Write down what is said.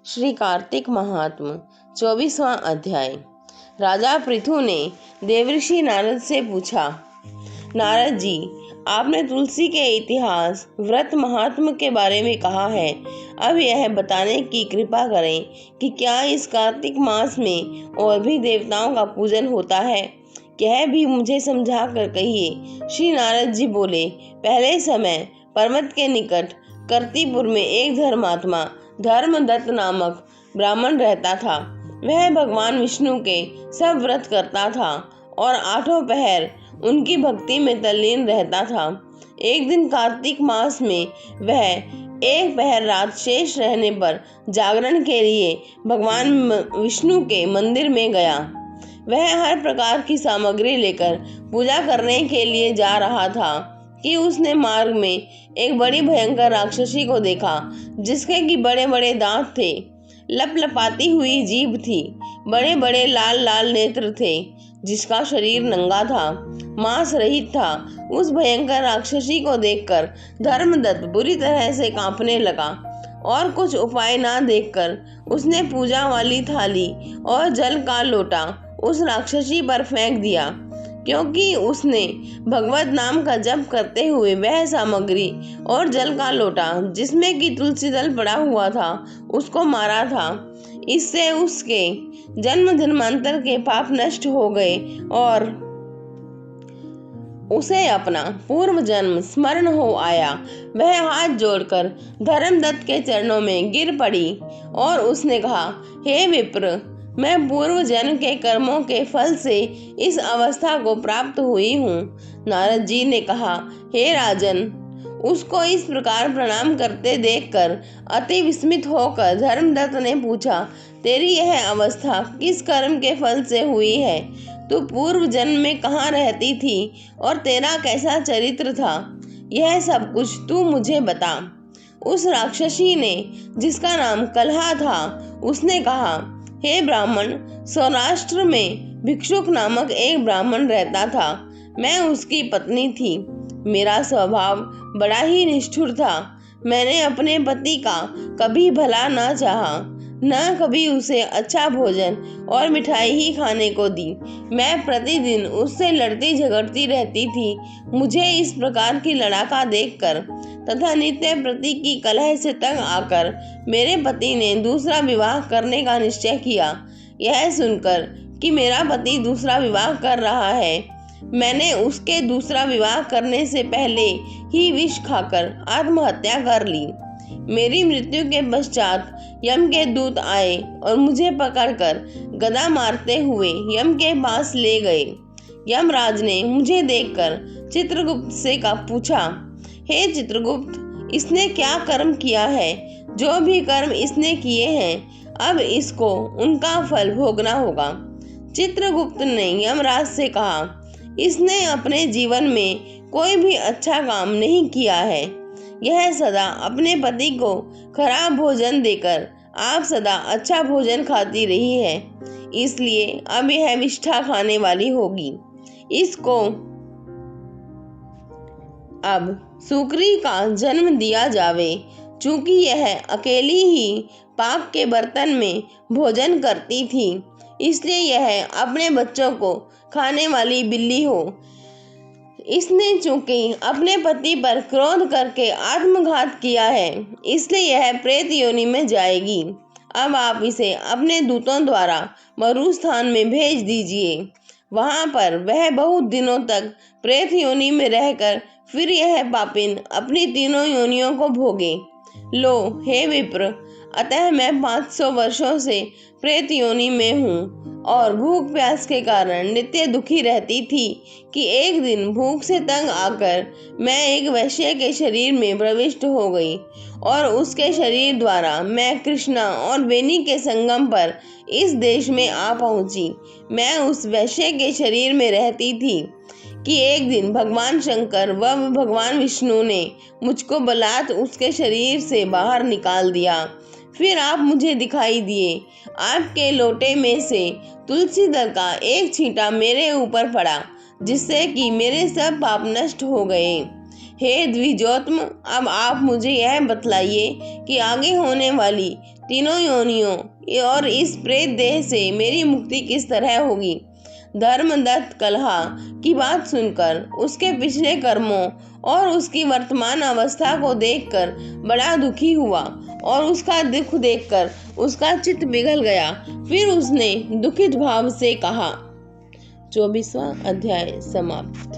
श्री कार्तिक महात्म 24वां अध्याय। राजा पृथु ने देवर्षि नारद से पूछा, नारद जी, आपने तुलसी के इतिहास, व्रत महात्म के बारे में कहा है। अब यह बताने की कृपा करें कि क्या इस कार्तिक मास में और भी देवताओं का पूजन होता है? यह भी मुझे समझा कर कहिए। श्री नारद जी बोले, पहले समय पर्वत के निकट कर्तिपुर में एक धर्मात्मा धर्मदत्त नामक ब्राह्मण रहता था। वह भगवान विष्णु के सब व्रत करता था और 8 पहर उनकी भक्ति में तल्लीन रहता था। एक दिन कार्तिक मास में वह 1 पहर रात शेष रहने पर जागरण के लिए भगवान विष्णु के मंदिर में गया। वह हर प्रकार की सामग्री लेकर पूजा करने के लिए जा रहा था कि उसने मार्ग में एक बड़ी भयंकर राक्षसी को देखा, जिसके कि बड़े बड़े दांत थे, लपलपाती हुई जीभ थी, बड़े बड़े लाल लाल नेत्र थे, जिसका शरीर नंगा था, मांस रहित था। उस भयंकर राक्षसी को देखकर धर्मदत्त बुरी तरह से कांपने लगा और कुछ उपाय ना देखकर उसने पूजा वाली थाली और जल का लोटा उस राक्षसी पर फेंक दिया, क्योंकि उसने भगवत नाम का जप करते हुए वह सामग्री और जल का लोटा, जिसमें कि तुलसी दल पड़ा हुआ था, उसको मारा था। इससे उसके जन्म जन्मांतर के पाप नष्ट हो गए और उसे अपना पूर्व जन्म स्मरण हो आया। वह हाथ जोड़कर धर्मदत्त के चरणों में गिर पड़ी और उसने कहा, हे विप्र, मैं पूर्व जन्म के कर्मों के फल से इस अवस्था को प्राप्त हुई हूँ। नारद जी ने कहा, हे राजन, उसको इस प्रकार प्रणाम करते देखकर अति विस्मित होकर धर्मदत्त ने पूछा, तेरी यह अवस्था किस कर्म के फल से हुई है? तू पूर्व जन्म में कहाँ रहती थी और तेरा कैसा चरित्र था? यह सब कुछ तू मुझे बता। उस राक्षसी ने, जिसका नाम कलहा था, उसने कहा, हे ब्राह्मण, सौराष्ट्र में भिक्षुक नामक एक ब्राह्मण रहता था। मैं उसकी पत्नी थी। मेरा स्वभाव बड़ा ही निष्ठुर था। मैंने अपने पति का कभी भला ना चाहा, न कभी उसे अच्छा भोजन और मिठाई ही खाने को दी। मैं प्रतिदिन उससे लड़ती झगड़ती रहती थी। मुझे इस प्रकार की लड़ाका देखकर तथा नित्य प्रति की कलह से तंग आकर मेरे पति ने दूसरा विवाह करने का निश्चय किया। यह सुनकर कि मेरा पति दूसरा विवाह कर रहा है, मैंने उसके दूसरा विवाह करने से पहले ही विष खाकर आत्महत्या कर ली। मेरी मृत्यु के पश्चात यम के दूत आए और मुझे पकड़कर गदा मारते हुए यम के पास ले गए। यमराज ने मुझे देखकर चित्रगुप्त से पूछा, हे चित्रगुप्त, इसने क्या कर्म किया है? जो भी कर्म इसने किए हैं, अब इसको उनका फल भोगना होगा। चित्रगुप्त ने यमराज से कहा, इसने अपने जीवन में कोई भी अच्छा काम नहीं किया है। यह सदा अपने पति को खराब भोजन देकर आप सदा अच्छा भोजन खाती रही है, इसलिए अब यह विष्ठा खाने वाली होगी। इसको अब सुकरी का जन्म दिया जावे। चूंकि यह अकेली ही पाक के बर्तन में भोजन करती थी, इसलिए यह अपने बच्चों को खाने वाली बिल्ली हो। इसने चूंकि अपने पति पर क्रोध करके आत्मघात किया है, इसलिए यह प्रेत योनि में जाएगी। अब आप इसे अपने दूतों द्वारा मरुस्थान में भेज दीजिए। वहां पर वह बहुत दिनों तक प्रेत योनि में रहकर फिर यह पापिन अपनी तीनों योनियों को भोगे। लो हे विप्र, अतः मैं 500 वर्षों से प्रेत योनि में हूँ और भूख प्यास के कारण नित्य दुखी रहती थी कि एक दिन भूख से तंग आकर मैं एक वैश्य के शरीर में प्रविष्ट हो गई और उसके शरीर द्वारा मैं कृष्णा और वेणी के संगम पर इस देश में आ पहुंची। मैं उस वैश्य के शरीर में रहती थी कि एक दिन भगवान शंकर व भगवान विष्णु ने मुझको बलात् उसके शरीर से बाहर निकाल दिया। फिर आप मुझे दिखाई दिए। आपके लोटे में से तुलसी दल का एक छींटा मेरे ऊपर पड़ा, जिससे कि मेरे सब पाप नष्ट हो गए। हे द्विजोत्तम, अब आप मुझे यह बतलाइए कि आगे होने वाली तीनों योनियों और इस प्रेत देह से मेरी मुक्ति किस तरह होगी। धर्मदत्त कलहा की बात सुनकर, उसके पिछले कर्मों और उसकी वर्तमान अवस्था को देखकर बड़ा दुखी हुआ और उसका दुख देखकर उसका चित्त पिघल गया। फिर उसने दुखित भाव से कहा। 24वां अध्याय समाप्त।